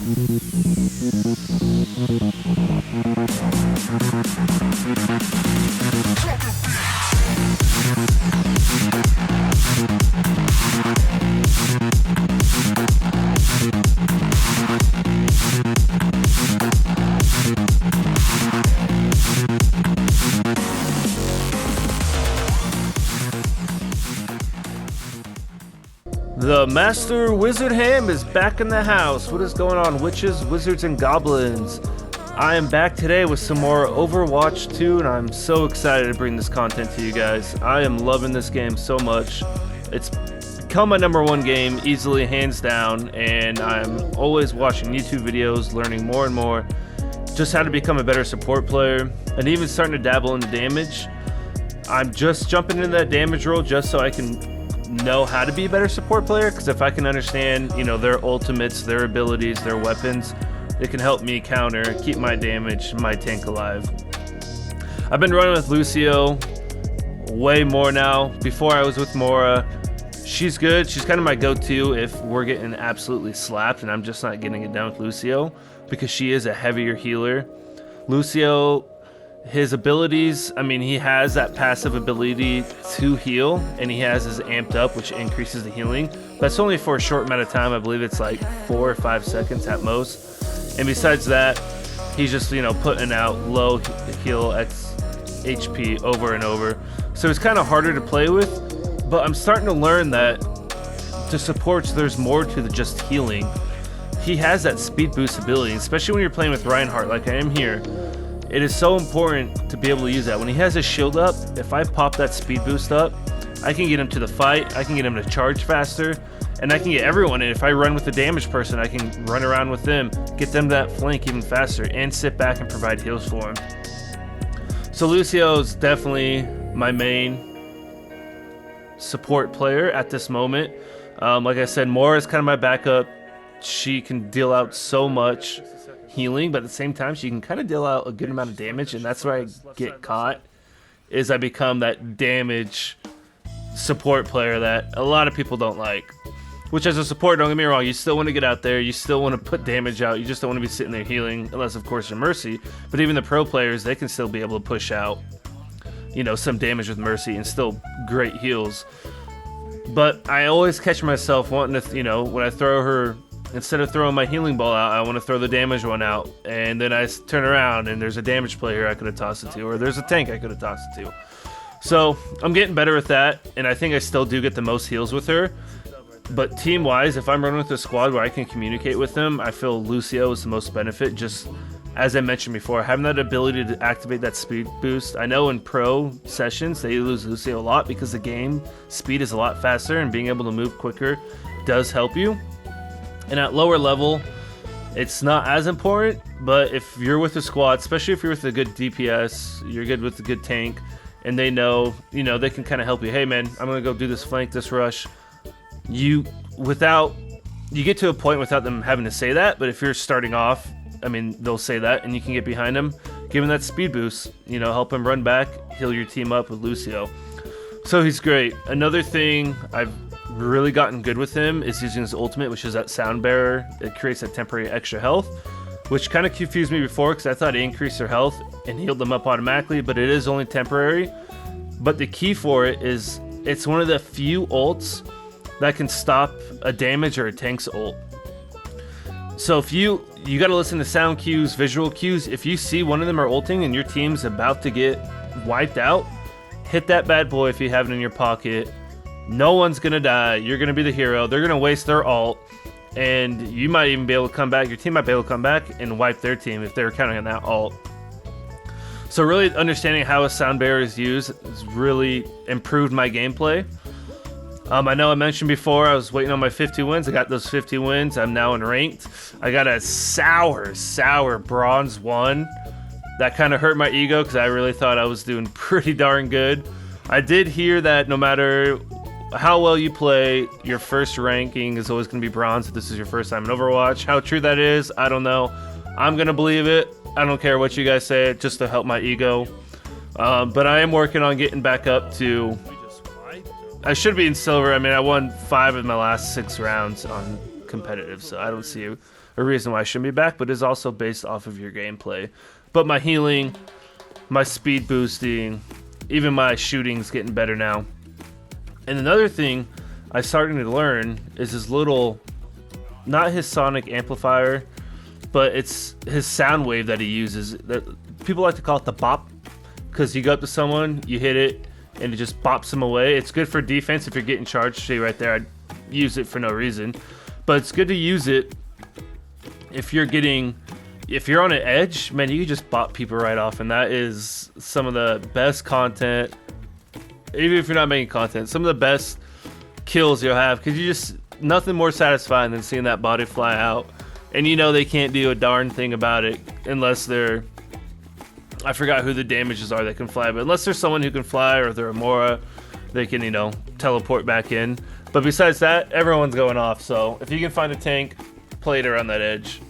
The Master Wizard Ham is back in the house. What is going on, witches, wizards, and goblins? I am back today with some more Overwatch 2, and I'm so excited to bring this content to you guys. I am loving this game so much. It's become my #1 game, easily, hands down, and I'm always watching YouTube videos, learning more and more just how to become a better support player, and even starting to dabble into damage. I'm just jumping into that damage role just so I can know how to be a better support player, because if I can understand, their ultimates, their abilities, their weapons, it can help me counter, keep my damage, my tank alive. I've been running with Lucio way more now. Before I was with Mora. She's good. She's kind of my go-to if we're getting absolutely slapped and I'm just not getting it down with Lucio, because she is a heavier healer. Lucio, his abilities, he has that passive ability to heal, and he has his amped up, which increases the healing. But it's only for a short amount of time. I believe it's like 4 or 5 seconds at most. And besides that, he's just, putting out low heal X HP over and over. So it's kind of harder to play with, but I'm starting to learn that to supports, there's more to just healing. He has that speed boost ability, especially when you're playing with Reinhardt like I am here. It is so important to be able to use that. When he has his shield up, if I pop that speed boost up, I can get him to the fight, I can get him to charge faster, and I can get everyone in. If I run with the damaged person, I can run around with them, get them that flank even faster, and sit back and provide heals for him. So Lucio is definitely my main support player at this moment. Like I said, Mora is kind of my backup. She can deal out so much healing, but at the same time she can kind of deal out a good amount of damage, and that's where I get caught, is I become that damage support player that a lot of people don't like. Which, as a support, don't get me wrong, you still want to get out there, you still want to put damage out, you just don't want to be sitting there healing, unless of course you're Mercy. But even the pro players, they can still be able to push out some damage with Mercy and still great heals. But I always catch myself wanting to, when I throw her, instead of throwing my healing ball out, I want to throw the damage one out, and then I turn around and there's a damage player I could have tossed it to, or there's a tank I could have tossed it to. So I'm getting better with that, and I think I still do get the most heals with her. But team-wise, if I'm running with a squad where I can communicate with them, I feel Lucio is the most benefit. Just as I mentioned before, having that ability to activate that speed boost. I know in pro sessions they lose Lucio a lot because the game speed is a lot faster, and being able to move quicker does help you. And at lower level, it's not as important, but if you're with a squad, especially if you're with a good DPS, you're good with a good tank, and they know, they can kind of help you. Hey man, I'm going to go do this flank, this rush. You get to a point without them having to say that, but if you're starting off, they'll say that, and you can get behind them, give him that speed boost, help him run back, heal your team up with Lucio. So he's great. Another thing I've really gotten good with him is using his ultimate, which is that sound bearer. It creates that temporary extra health, which kind of confused me before because I thought it increased their health and healed them up automatically, but it is only temporary. But the key for it is it's one of the few ults that can stop a damage or a tank's ult. So if you got to listen to sound cues, visual cues. If you see one of them are ulting and your team's about to get wiped out, hit that bad boy if you have it in your pocket. No one's gonna die. You're gonna be the hero. They're gonna waste their ult, and you might even be able to come back. Your team might be able to come back and wipe their team if they're counting on that ult. So really understanding how a sound bearer is used has really improved my gameplay. I know I mentioned before I was waiting on my 50 wins. I got those 50 wins. I'm now in ranked. I got a sour bronze 1. That kind of hurt my ego because I really thought I was doing pretty darn good. I did hear that no matter how well you play, your first ranking is always going to be bronze if this is your first time in Overwatch. How true that is, I don't know. I'm going to believe it. I don't care what you guys say, just to help my ego. But I am working on getting back up to... I should be in silver. I won 5 of my last 6 rounds on competitive, so I don't see a reason why I shouldn't be back, but it's also based off of your gameplay. But my healing, my speed boosting, even my shooting's getting better now. And another thing I'm starting to learn is his little, not his sonic amplifier, but it's his sound wave that he uses. That people like to call it the bop, because you go up to someone, you hit it, and it just bops them away. It's good for defense if you're getting charged. See right there, I'd use it for no reason, but it's good to use it if you're on an edge. Man, you can just bop people right off, and that is some of the best content. Even if you're not making content, some of the best kills you'll have, because you just, nothing more satisfying than seeing that body fly out, and you know they can't do a darn thing about it unless they're, I forgot who the damages are that can fly, but unless there's someone who can fly or they're a Mora, they can, you know, teleport back in. But besides that, everyone's going off. So if you can find a tank, play it around that edge.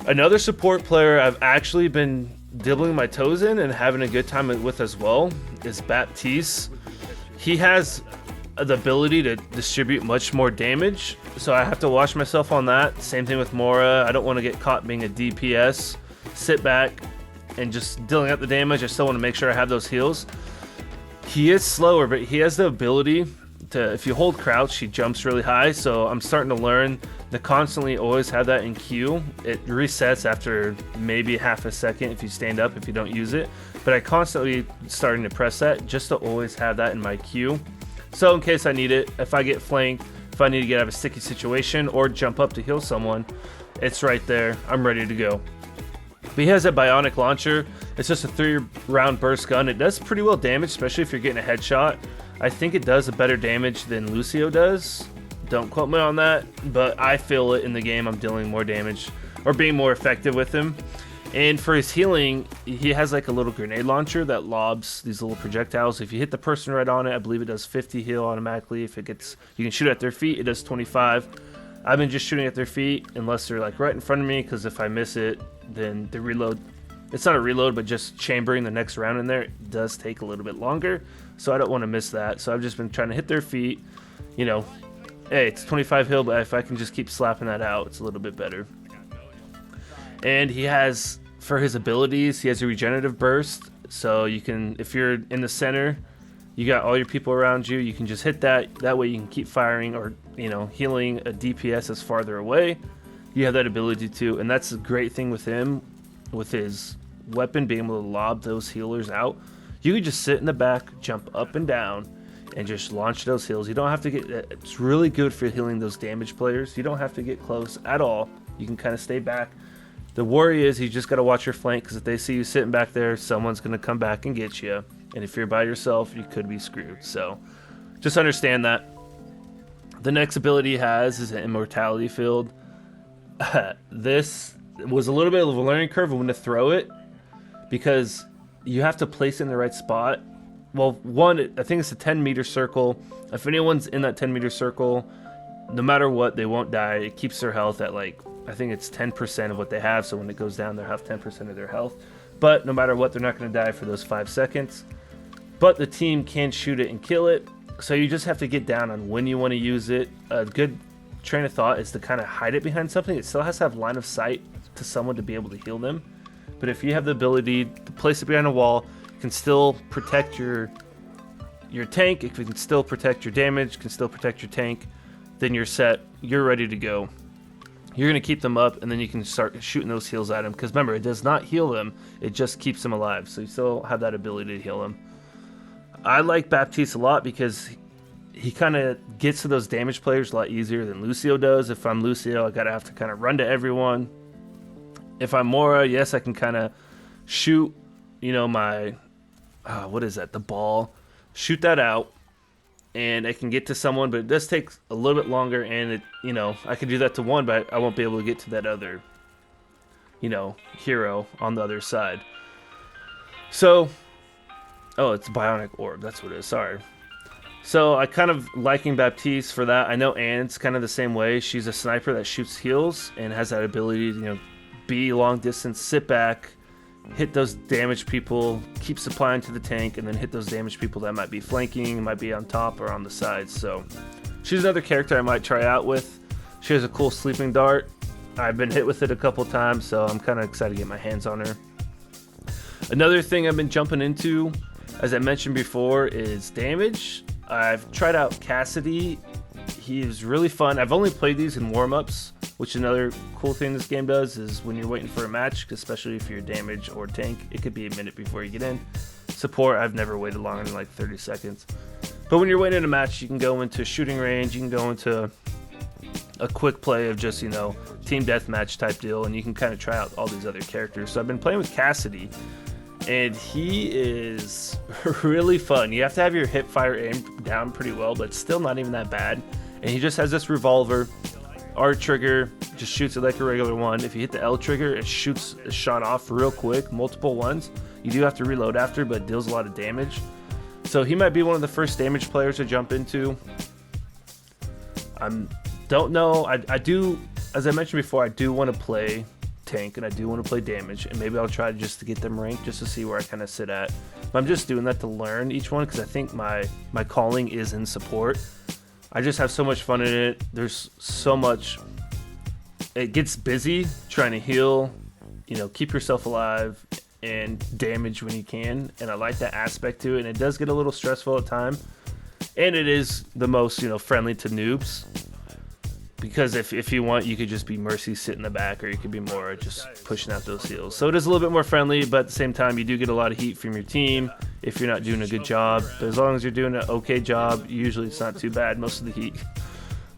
Another support player I've actually been dibbling my toes in and having a good time with as well is Baptiste. He has the ability to distribute much more damage, so I have to watch myself on that. Same thing with Mora. I don't want to get caught being a DPS. Sit back and just dealing out the damage. I still want to make sure I have those heals. He is slower, but he has the ability to, if you hold crouch, he jumps really high. So I'm starting to learn to constantly always have that in queue. It resets after maybe half a second if you stand up, if you don't use it. But I constantly starting to press that just to always have that in my queue. So in case I need it, if I get flanked, if I need to get out of a sticky situation or jump up to heal someone, it's right there. I'm ready to go. But he has a bionic launcher. It's just a 3-round burst gun. It does pretty well damage, especially if you're getting a headshot. I think it does a better damage than Lucio does. Don't quote me on that, but I feel it in the game. I'm dealing more damage or being more effective with him. And for his healing, he has like a little grenade launcher that lobs these little projectiles. If you hit the person right on it, I believe it does 50 heal automatically. If it gets, you can shoot at their feet, it does 25. I've been just shooting at their feet unless they're like right in front of me, because if I miss it, then the reload, it's not a reload, but just chambering the next round in there, it does take a little bit longer. So I don't want to miss that. So I've just been trying to hit their feet. You know, hey, it's 25 heal, but if I can just keep slapping that out, it's a little bit better. And he has, for his abilities, he has a regenerative burst. So you can, if you're in the center, you got all your people around you, you can just hit that. That way you can keep firing or, you know, healing a DPS that's farther away. You have that ability to, and that's a great thing with him, with his weapon being able to lob those healers out. You can just sit in the back, jump up and down, and just launch those heals. You don't have to get, it's really good for healing those damage players. You don't have to get close at all. You can kind of stay back. The worry is you just got to watch your flank, because if they see you sitting back there, someone's going to come back and get you. And if you're by yourself, you could be screwed. So just understand that. The next ability he has is an immortality field. This was a little bit of a learning curve of when to throw it, because you have to place it in the right spot. Well, one, I think it's a 10-meter circle. If anyone's in that 10-meter circle, no matter what, they won't die. It keeps their health at, like, I think it's 10% of what they have, so when it goes down, they'll have 10% of their health. But no matter what, they're not going to die for those 5 seconds. But the team can shoot it and kill it, so you just have to get down on when you want to use it. A good train of thought is to kind of hide it behind something. It still has to have line of sight to someone to be able to heal them. But if you have the ability to place it behind a wall, you can still protect your tank. It can still protect your damage, can still protect your tank. Then you're set. You're ready to go. You're going to keep them up, and then you can start shooting those heals at them. Because remember, it does not heal them. It just keeps them alive. So you still have that ability to heal them. I like Baptiste a lot because he kind of gets to those damage players a lot easier than Lucio does. If I'm Lucio, I gotta have to kind of run to everyone. If I'm Mora, yes, I can kind of shoot, you know, my, what is that, the ball, shoot that out, and I can get to someone, but it does take a little bit longer, and it, you know, I can do that to one, but I won't be able to get to that other, you know, hero on the other side. So, oh, it's Bionic Orb, that's what it is, sorry. So I kind of liking Baptiste for that. I know Anne's kind of the same way. She's a sniper that shoots heals and has that ability to, you know, be long distance, sit back, hit those damaged people, keep supplying to the tank, and then hit those damaged people that might be flanking, might be on top or on the sides. So she's another character I might try out with. She has a cool sleeping dart. I've been hit with it a couple times, so I'm kind of excited to get my hands on her. Another thing I've been jumping into, as I mentioned before, is damage. I've tried out Cassidy. He is really fun. I've only played these in warm-ups, which another cool thing this game does is when you're waiting for a match, especially if you're damage or tank, it could be a minute before you get in. Support, I've never waited longer than like 30 seconds. But when you're waiting in a match, you can go into shooting range, you can go into a quick play of just, you know, team deathmatch type deal, and you can kind of try out all these other characters. So I've been playing with Cassidy, and he is really fun. You have to have your hip fire aimed down pretty well, but it's still not even that bad. And he just has this revolver, R trigger, just shoots it like a regular one. If you hit the L trigger, it shoots a shot off real quick, multiple ones. You do have to reload after, but it deals a lot of damage. So he might be one of the first damage players to jump into. Don't know. I do, as I mentioned before, I do want to play tank and I do want to play damage, and maybe I'll try just to get them ranked just to see where I kind of sit at. But I'm just doing that to learn each one because I think my calling is in support. I just have so much fun in it. There's so much. It gets busy trying to heal, you know, keep yourself alive and damage when you can, and I like that aspect to it. And it does get a little stressful at times, and it is the most, you know, friendly to noobs, because if you want, you could just be Mercy, sit in the back, or you could be more just pushing out those heals. So it is a little bit more friendly, but at the same time, you do get a lot of heat from your team if you're not doing a good job. But as long as you're doing an okay job, usually it's not too bad. Most of the heat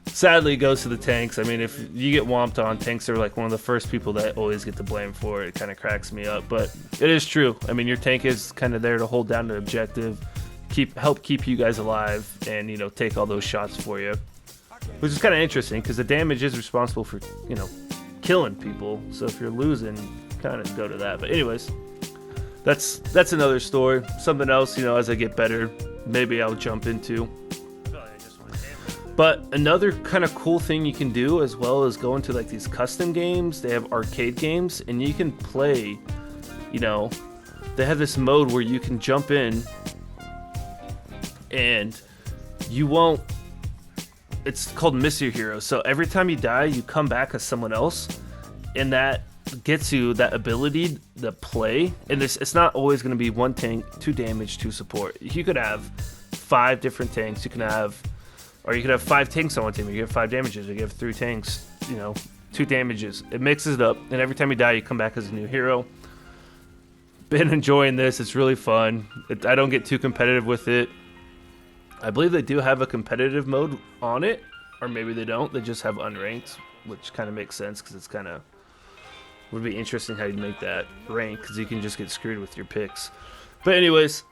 sadly goes to the tanks. I mean, if you get whomped on, tanks are like one of the first people that always get the blame for it. It kind of cracks me up, but it is true. I mean, your tank is kind of there to hold down the objective, help keep you guys alive, and, you know, take all those shots for you. Which is kind of interesting because the damage is responsible for, you know, killing people. So if you're losing, kind of go to that. But anyways, that's another story. Something else, you know, as I get better, maybe I'll jump into. But another kind of cool thing you can do as well is go into like these custom games. They have arcade games, and you can play, you know, they have this mode where you can jump in and you won't. It's called Miss Your Hero. So every time you die, you come back as someone else, and that gets you that ability to play. And it's not always going to be one tank, 2 damage, 2 support. You could have 5 different tanks. You could have 5 tanks on one team. You have 5 damages. You have 3 tanks. You know, 2 damages. It mixes it up, and every time you die, you come back as a new hero. Been enjoying this. It's really fun. I don't get too competitive with it. I believe they do have a competitive mode on it, or maybe they don't. They just have unranked, which kind of makes sense because it's kind of would be interesting how you'd make that rank, because you can just get screwed with your picks. But anyways,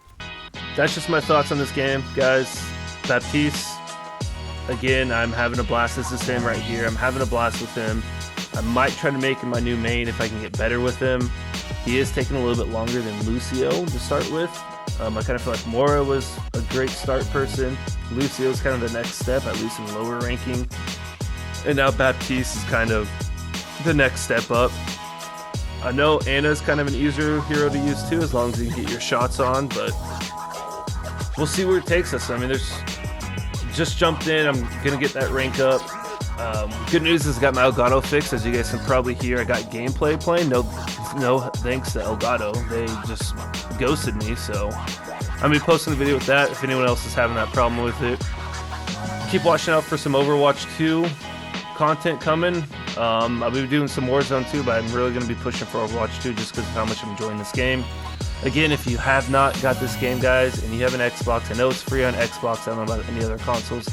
that's just my thoughts on this game, guys. Baptiste, again, I'm having a blast. This is him right here. I'm having a blast with him. I might try to make him my new main if I can get better with him. He is taking a little bit longer than Lucio to start with. I kind of feel like Mora was a great start person. Lucio's kind of the next step, at least in lower ranking. And now Baptiste is kind of the next step up. I know Anna's kind of an easier hero to use too, as long as you can get your shots on, but we'll see where it takes us. I mean, just jumped in. I'm going to get that rank up. Good news is I got my Elgato fixed. As you guys can probably hear, I got gameplay playing. No thanks to Elgato. They just ghosted me, so I'm going to be posting a video with that if anyone else is having that problem with it. Keep watching out for some Overwatch 2 content coming. I'll be doing some Warzone 2, but I'm really going to be pushing for Overwatch 2 just because of how much I'm enjoying this game. Again, if you have not got this game, guys, and you have an Xbox, I know it's free on Xbox. I don't know about any other consoles.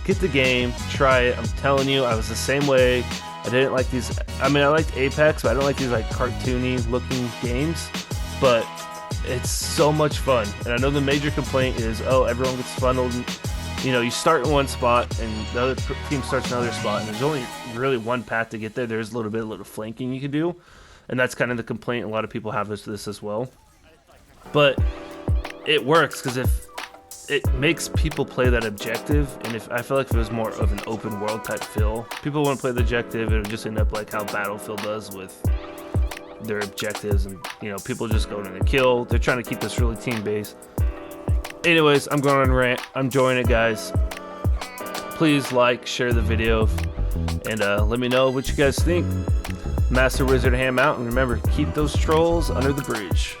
Get the game, try it. I'm telling you, I was the same way. I didn't like these. I mean, I liked Apex, but I don't like these like cartoony looking games. But it's so much fun. And I know the major complaint is, oh, everyone gets funneled. You know, you start in one spot and the other team starts in another spot, and there's only really one path to get there. There's a little flanking you can do, and that's kind of the complaint a lot of people have with this as well. But it works because if it makes people play that objective, and if I feel like if it was more of an open world type feel, people want to play the objective, it would just end up like how Battlefield does with their objectives, and you know, people just go in and kill. They're trying to keep this really team based. Anyways, I'm going on rant. I'm enjoying it, guys. Please like, share the video. And let me know what you guys think. Master Wizard Ham out, and remember, keep those trolls under the bridge.